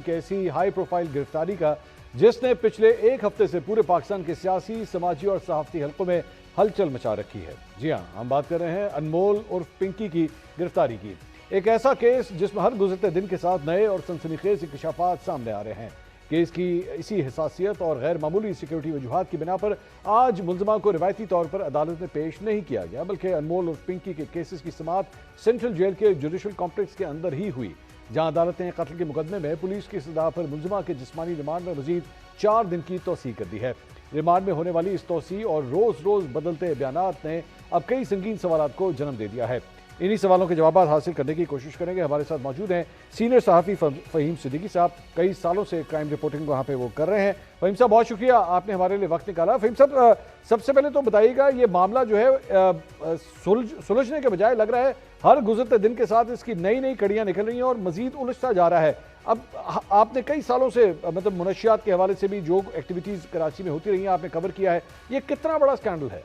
एक ऐसी high profile गिरफ्तारी का जिसने पिछले एक हफ्ते से पूरे पाकिस्तान के सियासी, समाजी और सहाफती हलकों में हलचल मचा रखी है। जी हाँ, हम बात कर रहे हैं अनमोल उर्फ पिंकी की गिरफ्तारी की। एक ऐसा केस जिसमें हर गुजरते दिन के साथ नए और सनसनीखेज इंकशाफात सामने आ रहे हैं। केस की इसी हसासियत और गैर मामूली सिक्योरिटी वजूहात की बिना पर आज मुलजमा को रिवायती तौर पर अदालत में पेश नहीं किया गया, बल्कि अनमोल और पिंकी के केसेस की समाअत सेंट्रल जेल के जुडिशल कॉम्प्लेक्स के अंदर ही हुई, जहां अदालत ने कत्ल के मुकदमे में पुलिस की सजा पर मुलजमा के जिस्मानी रिमांड में मजीद 4 दिन की तोसी कर दी है। रिमांड में होने वाली इस तोसी और रोज रोज बदलते बयानात ने अब कई संगीन सवालात को जन्म दे दिया है। इन्हीं सवालों के जवाब हासिल करने की कोशिश करेंगे। हमारे साथ मौजूद हैं सीनियर सहाफ़ी फ़हीम सिद्दीकी साहब, कई सालों से क्राइम रिपोर्टिंग वहाँ पे वो कर रहे हैं। फ़हीम साहब, बहुत शुक्रिया, आपने हमारे लिए वक्त निकाला। फ़हीम साहब, सबसे पहले तो बताइएगा, ये मामला जो है सुलझने के बजाय लग रहा है हर गुजरते दिन के साथ इसकी नई नई कड़ियाँ निकल रही हैं और मज़ीद उलझता जा रहा है। अब आपने कई सालों से मतलब मुनशियात के हवाले से भी जो एक्टिविटीज़ कराची में होती रही हैं आपने कवर किया है, ये कितना बड़ा स्कैंडल है?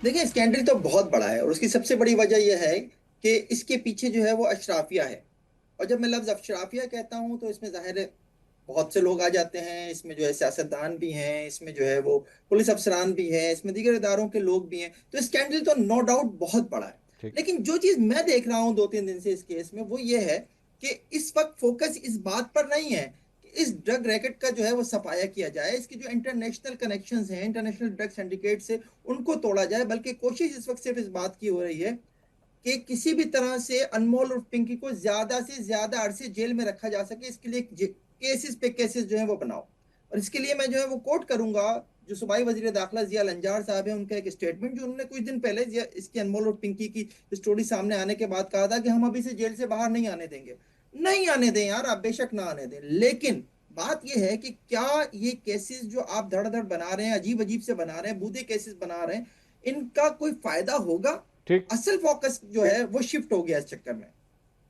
देखिए, स्कैंडल तो बहुत बड़ा है और उसकी सबसे बड़ी वजह यह है कि इसके पीछे जो है वो अशराफिया है। और जब मैं लफ्ज़ अशराफिया कहता हूं तो इसमें जाहिर है बहुत से लोग आ जाते हैं। इसमें जो है सियासतदान भी हैं, इसमें जो है वो पुलिस अफसरान भी हैं, इसमें दीगर इदारों के लोग भी हैं। तो स्कैंडल तो नो डाउट बहुत बड़ा है। ठीक। लेकिन जो चीज़ मैं देख रहा हूं 2-3 दिन से इस केस में वो ये है कि इस वक्त फोकस इस बात पर नहीं है कि इस ड्रग रैकेट का जो है वो सफाया किया जाए, इसकी जो इंटरनेशनल कनेक्शंस हैं, इंटरनेशनल ड्रग सिंडिकेट से उनको तोड़ा जाए, बल्कि कोशिश इस वक्त सिर्फ इस बात की हो रही है कि किसी भी तरह से अनमोल और पिंकी को ज्यादा से ज्यादा अरसे जेल में रखा जा सके। इसके लिए केसेस पे केसेस जो है वो बनाओ। और इसके लिए मैं जो है वो कोट करूंगा जो सूबाई वजीर दाखिला जिया लंजार साहब है, उनका एक स्टेटमेंट जो उन्होंने कुछ दिन पहले इसकी अनमोल और पिंकी की स्टोरी सामने आने के बाद कहा था कि हम अभी से जेल से बाहर नहीं आने देंगे। नहीं आने दें यार, आप बेशक ना आने दें, लेकिन बात यह है कि क्या ये केसेस जो आप धड़ धड़ बना रहे हैं, अजीब अजीब से बना रहे हैं, बूदे केसेस बना रहे हैं, इनका कोई फायदा होगा? ठीक। असल फोकस जो है वो शिफ्ट हो गया इस चक्कर में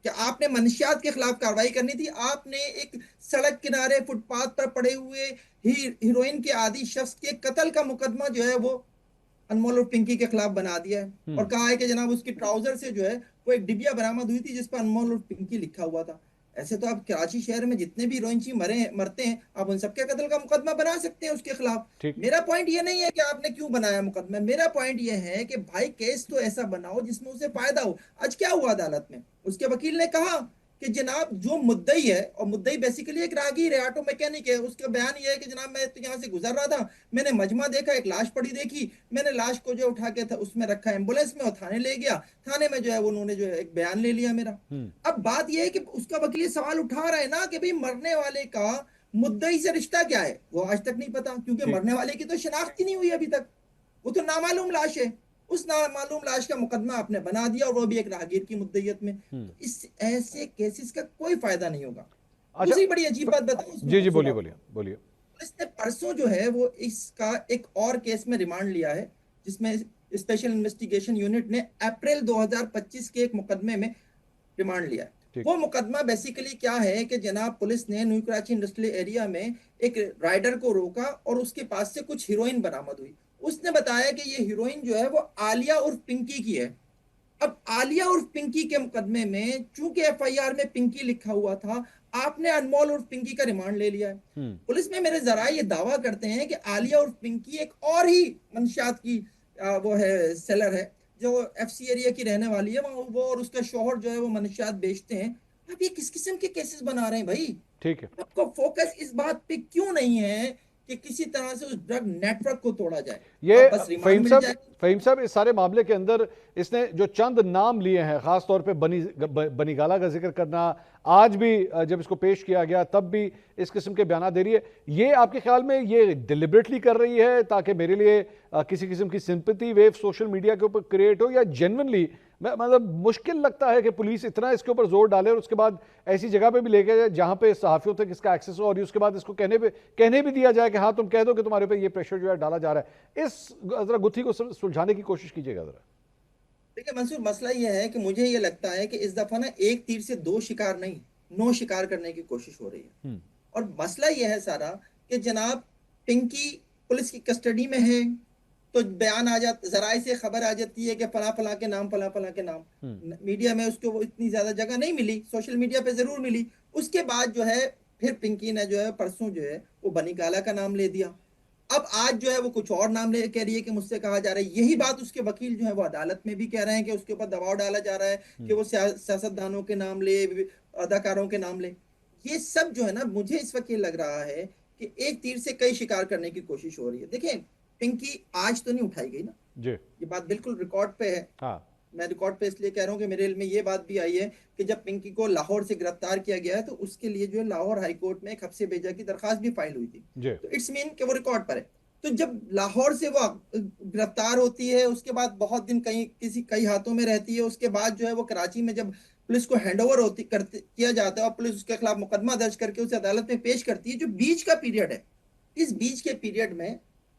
कि आपने मनशियात के खिलाफ कार्रवाई करनी थी। आपने एक सड़क किनारे फुटपाथ पर पड़े हुए हीरोइन के आदि शख्स के कत्ल का मुकदमा जो है वो अनमोल और पिंकी के खिलाफ बना दिया है और कहा है कि जनाब उसकी ट्राउजर से जो है वो एक डिबिया बरामद हुई थी जिस पर अनमोल और पिंकी लिखा हुआ था। ऐसे तो आप कराची शहर में जितने भी हीरोइन मरते हैं, आप उन सबके कत्ल का मुकदमा बना सकते हैं उसके खिलाफ। ठीक। मेरा पॉइंट ये नहीं है कि आपने क्यों बनाया मुकदमा, मेरा पॉइंट ये है कि भाई केस तो ऐसा बनाओ जिसमें उसे फायदा हो। आज क्या हुआ अदालत में, उसके वकील ने कहा कि जनाब जो मुद्दई है, और मुद्दई बेसिकली एक राहगीर है, ऑटो मैकेनिक है, उसका बयान ये है कि जनाब मैं तो यहाँ से गुजर रहा था, मैंने मजमा देखा, एक लाश पड़ी देखी, मैंने लाश को जो उठा के था उसमें रखा एम्बुलेंस में और थाने ले गया। थाने में जो है उन्होंने जो है एक बयान ले लिया मेरा। अब बात यह है कि उसका वकील ये सवाल उठा रहा है ना कि भाई मरने वाले का मुद्दई से रिश्ता क्या है, वो आज तक नहीं पता, क्योंकि ठीक। मरने वाले की तो शिनाख्त ही नहीं हुई अभी तक। वो तो नामालूम लाश है। उस नामालूम लाश का मुकदमा आपने बना दिया और वो भी एक राहगीर की मुद्दईयत में। तो इस ऐसे केसेस का कोई फायदा नहीं होगा। अच्छा। दूसरी बड़ी अजीब बात बताऊं इसमें जी जी, मंसूर बोलिए आपको, बोलिए बोलिए। पुलिस ने परसों जो है वो इसका एक और केस में रिमांड लिया है जिसमें स्पेशल इन्वेस्टिगेशन यूनिट ने अप्रैल 2025 के एक मुकदमे में रिमांड लिया है। ठीक। वो मुकदमा बेसिकली क्या है कि जनाब पुलिस ने न्यू कराची इंडस्ट्रियल एरिया में एक राइडर को रोका और उसके पास से कुछ हीरोइन बरामद हुई। उसने बताया कि ये हीरोइन जो है वो आलिया उर्फ पिंकी की है। अब आलिया उर्फ पिंकी के मुकदमे में चूंकि एफआईआर में पिंकी लिखा हुआ था, आपने अनमोल उर्फ पिंकी का रिमांड ले लिया है। पुलिस में मेरे जरा ये दावा करते हैं कि आलिया उर्फ पिंकी एक और ही मंशियात की वो है सेलर है जो एफसी एरिया की रहने वाली है। वो और उसका शोहर जो है वो मंशियात बेचते हैं। आप ये किस किस्म के केसेस बना रहे हैं भाई? ठीक है। आपको फोकस इस बात पे क्यों नहीं है कि किसी तरह से उस ड्रग नेटवर्क को तोड़ा जाए? ये अब बस रिमांड फहीम मिल साहब, जाए। फहीम साहब, इस सारे मामले के अंदर इसने जो चंद नाम लिए हैं, खास तौर पे बनी गाला का जिक्र करना, आज भी जब इसको पेश किया गया तब भी इस किस्म के बयान दे रही है, ये आपके ख्याल में ये डिलिबरेटली कर रही है ताकि मेरे लिए किसी किस्म की सिंपैथी वेव सोशल मीडिया के ऊपर क्रिएट हो, या जेन्युइनली मतलब मुश्किल लगता है कि पुलिस इतना इसके ऊपर जोर डाले और उसके बाद ऐसी जगह पे भी लेके जाए जहां पे सहाफियों तक इसका एक्सेस हो और उसके बाद इसको कहने भी दिया जाए कि हाँ तुम कह दो कि तुम्हारे पे ये प्रेशर जो है डाला जा रहा है। इस जरा गुत्थी को सुलझाने की कोशिश कीजिएगा जरा। देखिए मंसूर, मसला यह है कि मुझे ये लगता है कि इस दफा ना एक तीर से दो शिकार नहीं, नो शिकार करने की कोशिश हो रही है। और मसला यह है सारा कि जनाब पिंकी पुलिस की कस्टडी में है तो बयान आ जाता, जराए से खबर आ जाती है कि फला फला के नाम, फला फला के नाम। मीडिया में उसको वो इतनी ज्यादा जगह नहीं मिली, सोशल मीडिया पे जरूर मिली। उसके बाद जो है फिर पिंकी ने जो है परसों जो है वो बनी गाला का नाम ले दिया। अब आज जो है वो कुछ और नाम ले कह रही है कि मुझसे कहा जा रहा है। यही बात उसके वकील जो है वो अदालत में भी कह रहे हैं कि उसके ऊपर दबाव डाला जा रहा है कि वो सियासतदानों के नाम ले, अदाकारों के नाम ले। ये सब जो है ना, मुझे इस वक्त ये लग रहा है कि एक तीर से कई शिकार करने की कोशिश हो रही है। देखिए, पिंकी आज तो नहीं उठाई गई ना जी। ये बात बिल्कुल रिकॉर्ड पे है। हाँ। मैं रिकॉर्ड पे इसलिए कह रहा हूँ कि मेरे में ये बात भी आई है कि जब पिंकी को लाहौर से गिरफ्तार किया गया है तो उसके लिए जो है लाहौर हाई कोर्ट में एक हफ्ते भेजा की दरखास्त भी फाइल हुई थी। तो इट्स मीन कि वो रिकॉर्ड पर है। तो जब लाहौर से वो गिरफ्तार होती है, उसके बाद बहुत दिन कई हाथों में रहती है, उसके बाद जो है वो कराची में जब पुलिस को हैंडओवर किया जाता है और पुलिस उसके खिलाफ मुकदमा दर्ज करके उसे अदालत में पेश करती है, जो बीच का पीरियड है, इस बीच के पीरियड में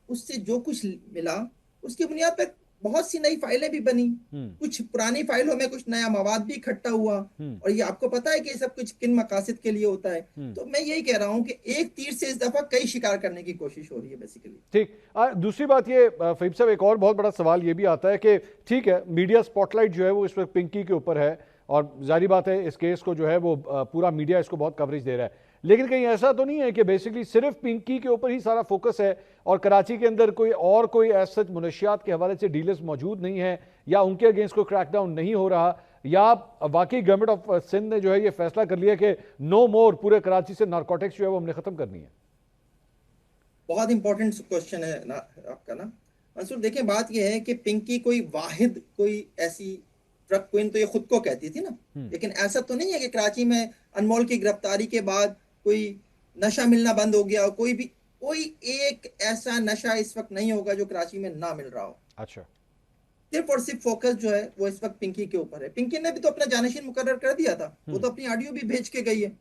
उससे जो कुछ मिला उसकी बुनियाद पर बहुत सी नई फाइलें भी बनी, कुछ पुरानी फाइलों में कुछ नया मवाद भी इकट्ठा हुआ। और ये आपको पता है कि ये सब कुछ किन मकासद के लिए होता है। तो मैं यही कह रहा हूं कि एक तीर से इस दफा कई शिकार करने की कोशिश हो रही है बेसिकली। ठीक। दूसरी बात ये फहीम साहब, एक और बहुत बड़ा सवाल ये भी आता है कि ठीक है, मीडिया स्पॉटलाइट जो है वो इस वक्त पिंकी के ऊपर है और जारी बात है इस केस को जो है वो पूरा मीडिया इसको बहुत कवरेज दे रहा है, लेकिन कहीं ऐसा तो नहीं है कि बेसिकली सिर्फ पिंकी के ऊपर ही सारा फोकस है और कराची के अंदर कोई ऐसा मुनशियात के हवाले से डीलर्स मौजूद नहीं है या उनके अगेंस्ट कोई क्रैकडाउन नहीं हो रहा, या वाकई गवर्नमेंट ऑफ सिंध ने जो है ये फैसला कर लिया कि नो मोर, पूरे कराची से नारकोटिक्स जो है वो हमने खत्म करनी है? बहुत इंपॉर्टेंट क्वेश्चन है ना आपका ना मंसूर। देखिए, बात यह है कि पिंकी कोई ऐसी ड्रग क्वीन तो ये खुद को कहती थी ना, लेकिन ऐसा तो नहीं है कि कराची में अनमोल की गिरफ्तारी के बाद कोई नशा मिलना बंद हो गया। कोई एक ऐसा नशा इस वक्त नहीं होगा जो कराची में ना मिल रहा हो। अच्छा। सिर्फ और सिर्फ फोकस जो है वो इस वक्त पिंकी के ऊपर है। पिंकी ने भी तो अपना जानशीन मुकर्रर कर दिया था, वो तो अपनी ऑडियो भी भेज के गई है।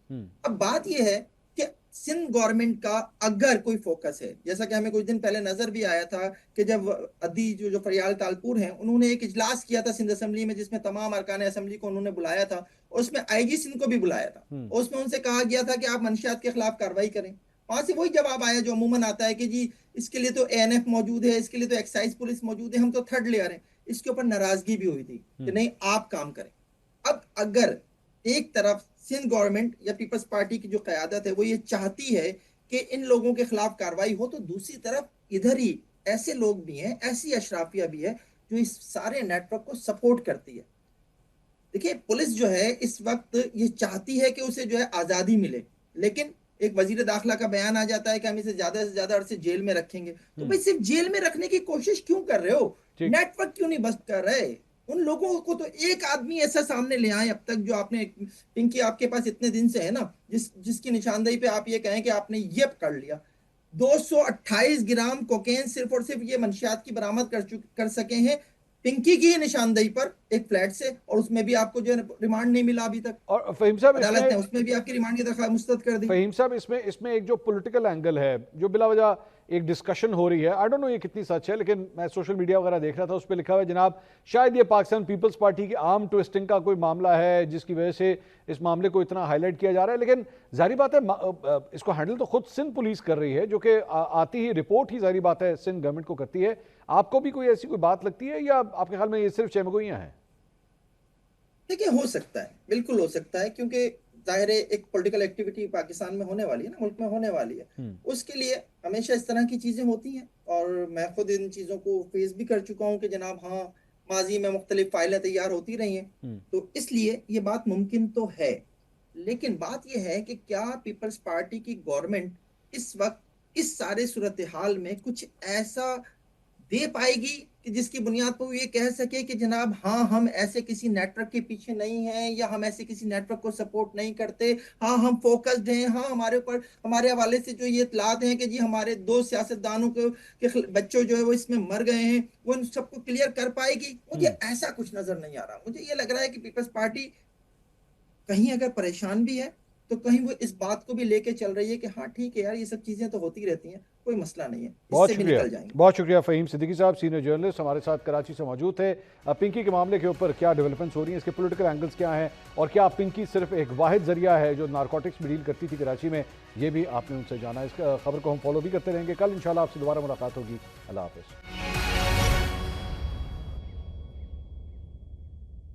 अब बात यह है कि सिंध गवर्नमेंट का अगर कोई फोकस है, जैसा कि हमें कुछ दिन पहले नजर भी आया था कि जब अदी जो फरियाल तालपुर हैं उन्होंने एक इजलास किया था सिंध असेंबली में, जिसमें तमाम अरकान असेंबली को उन्होंने बुलाया था और उसमें आईजी सिंध को भी बुलाया था और उसमें उनसे कहा गया था कि आप मंशियात के खिलाफ कार्रवाई करें। वहां से वही जवाब आया जो अमूमन आता है कि जी इसके लिए तो एएनएफ मौजूद है, इसके लिए तो एक्साइज पुलिस मौजूद है, हम तो थर्ड लेयर हैं। इसके ऊपर नाराजगी भी हुई थी कि नहीं, आप काम करें। अब अगर एक तरफ सिंध गवर्नमेंट या पीपल्स पार्टी की जो क़यादत है वो ये चाहती है कि इन लोगों के खिलाफ कार्रवाई हो, तो दूसरी तरफ इधर ही ऐसे लोग भी हैं, ऐसी अशराफिया भी है जो इस सारे नेटवर्क को सपोर्ट करती है। देखिए, पुलिस जो है इस वक्त ये चाहती है कि उसे जो है आज़ादी मिले, लेकिन एक वजीर दाखिला का बयान आ जाता है कि हम इसे ज्यादा से ज्यादा अरसे जेल में रखेंगे। तो भाई सिर्फ जेल में रखने की कोशिश क्यों कर रहे हो? नेटवर्क क्यों नहीं बस्ट कर रहे? उन लोगों को तो एक आदमी ऐसा सामने ले आए अब तक जो आपने, पिंकी आपके पास इतने दिन से है ना, जिसकी निशानदेही पे आप ये कहें कि आपने ये कर लिया। 228 ग्राम कोकेन सिर्फ और सिर्फ ये मंशियात की बरामद कर सके हैं पिंकी की निशानदेही पर एक फ्लैट से, और उसमें भी आपको जो रिमांड नहीं मिला अभी तक। और फहीम साहब, अदालत ने उसमें भी आपकी रिमांड की दरख्वास्त मुस्तरद कर दी। फहीम साहब, इसमें एक जो पॉलिटिकल एंगल है, जो बिला वजह एक डिस्कशन हो रही है, आई डोंट नो ये कितनी सच है, लेकिन मैं सोशल मीडिया वगैरह देख रहा था, उस पर लिखा हुआ है जनाब शायद ये पाकिस्तान पीपल्स पार्टी की आर्म ट्विस्टिंग का कोई मामला है जिसकी वजह से इस मामले को इतना हाईलाइट किया जा रहा है। लेकिन जाहिर बात है इसको हैंडल तो खुद सिंध पुलिस कर रही है, जो कि आती ही रिपोर्ट ही जाहिर बात है सिंध गवर्नमेंट को करती है। आपको भी कोई ऐसी कोई बात लगती है या आपके ख्याल में ये सिर्फ चमगोइयां हैं? देखिए, हो सकता है, बिल्कुल हो सकता है, क्योंकि जाहिर है एक पॉलिटिकल एक्टिविटी पाकिस्तान में होने वाली है ना, मुल्क में होने वाली है, उसके लिए हमेशा इस तरह की चीजें होती हैं। और मैं खुद इन चीजों को फेस भी कर चुका हूँ कि जनाब हाँ, माजी में मुख्तलिफ फाइलें तैयार होती रही हैं, तो इसलिए ये बात मुमकिन तो है। लेकिन बात यह है कि क्या पीपल्स पार्टी की गवर्नमेंट इस वक्त इस सारे सूरत हाल में कुछ ऐसा दे पाएगी कि जिसकी बुनियाद पर वो ये कह सके कि जनाब हाँ, हम ऐसे किसी नेटवर्क के पीछे नहीं हैं या हम ऐसे किसी नेटवर्क को सपोर्ट नहीं करते, हाँ हम फोकस्ड हैं, हाँ हमारे ऊपर हमारे हवाले से जो ये इतलात हैं कि जी हमारे 2 सियासतदानों के बच्चों जो है वो इसमें मर गए हैं, वो इन सबको क्लियर कर पाएगी? मुझे ऐसा कुछ नजर नहीं आ रहा। मुझे ये लग रहा है कि पीपल्स पार्टी कहीं अगर परेशान भी है तो कहीं वो इस बात को भी लेके चल रही है कि हाँ ठीक है यार, ये सब चीजें तो होती रहती हैं, कोई मसला नहीं है, इससे भी निकल जाएंगे। बहुत शुक्रिया फहीम सिद्दीकी साहब, सीनियर जर्नलिस्ट हमारे साथ कराची से मौजूद थे। पिंकी के मामले के ऊपर क्या डेवलपमेंट्स हो रही हैं, इसके पॉलिटिकल एंगल्स क्या हैं और क्या पिंकी सिर्फ एक वाहिद जरिया है जो नारकोटिक्स में डील करती थी कराची में, ये भी आपने उनसे जाना। इस खबर को हम फॉलो भी करते रहेंगे। कल इंशाल्लाह आपसे दोबारा मुलाकात होगी। अल्लाह हाफिज़।